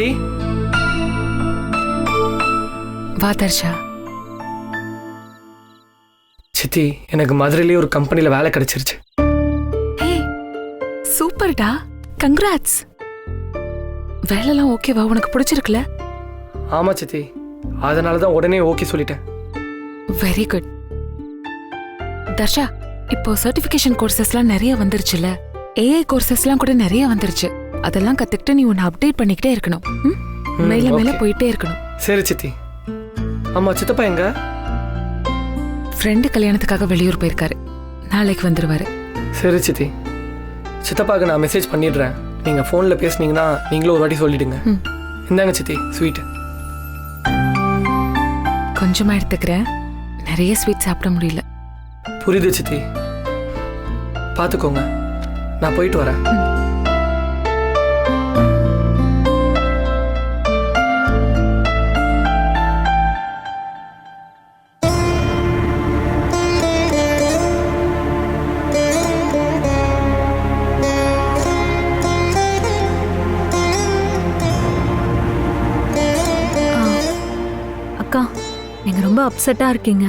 சித்தி வா தர்ஷா. சித்தி எனக்கு மதுரையிலேயே ஒரு கம்பெனியில் வேலை கிடைச்சிருச்சு. ஹே சூப்பர்டா, கங்க்ராட்ஸ். வேலைலாம் ஓகேவா? உனக்கு பிடிச்சிருக்குல? ஆமாம் சித்தி, அதனால தான் உடனே ஓகே சொல்லிட்டேன். Very good. தர்ஷா, இப்போ சர்டிஃபிகேஷன் கோர்சஸ்லாம் நிறைய வந்துருச்சுல, ஏஐ கோர்சஸ்லாம் கூட நிறைய வந்துருச்சு. அதெல்லாம் கத்துக்கிட்டு நீ உன்னை அப்டேட் பண்ணிக்கிட்டே இருக்கணும். மேல மேல போயிட்டே இருக்கணும். சரி சித்தி. ஆமா, சித்தப்பா எங்க? ஃப்ரெண்டு கல்யாணத்துக்காக வெளியூர் போயிருக்காரு, நாளைக்கு வந்துருவாரு. சரி சித்தி, சித்தப்பாக்கு நான் மெசேஜ் பண்ணிடுறேன். நீங்க போன்ல பேசுனீங்கன்னா நீங்களும் ஒரு வாட்டி சொல்லிடுங்க. இந்தாங்க சித்தி ஸ்வீட். கொஞ்சமா எடுத்துக்கிறேன், நிறைய ஸ்வீட் சாப்பிட முடியல. புரியுது சித்தி, பார்த்துக்கோங்க. நான் போயிட்டு வரேன். அக்கா, நீங்க ரொம்ப அப்செட்டா இருக்கீங்க.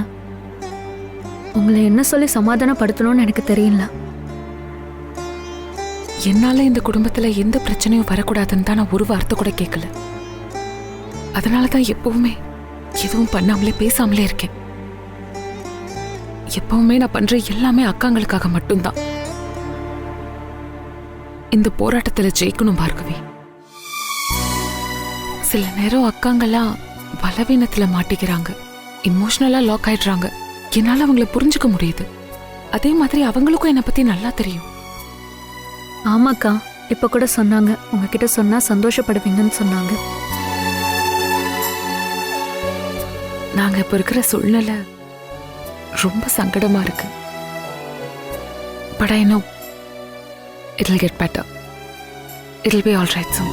உங்களை என்ன சொல்லி சமாதானப்படுத்தணும்னு எனக்கு தெரியல. என்னால இந்த குடும்பத்துல எந்த பிரச்சனையும் வரக்கூடாதுன்னு தான் நான் ஒரு வார்த்தை கூட கேட்கல. அதனாலதான் எப்பவுமே எதுவும் பண்ணாமலே பேசாமலே இருக்கேன். எப்பவுமே நான் பண்ற எல்லாமே அக்காங்களுக்காக மட்டும்தான். இந்த போராட்டத்துல ஜெயிக்கணும் பார்கவி. சில நேரம் அக்காங்கெல்லாம் பலவீனத்துல மாட்டிக்கிறாங்க, இமோஷனலா லாக் ஆயிடுறாங்க. என்னால அவங்கள புரிஞ்சுக்க முடியுது. அதே மாதிரி அவங்களுக்கும் என்னை பத்தி நல்லா தெரியும். ஆமாக்கா, இப்ப கூட சொன்னாங்க, உங்ககிட்ட சொன்னா சந்தோஷப்படுவீங்கன்னு சொன்னாங்க. நாங்க இப்ப இருக்கிற சூழ்நிலை ரொம்ப சங்கடமா இருக்கு. But I know it'll get better. It'll be all right soon.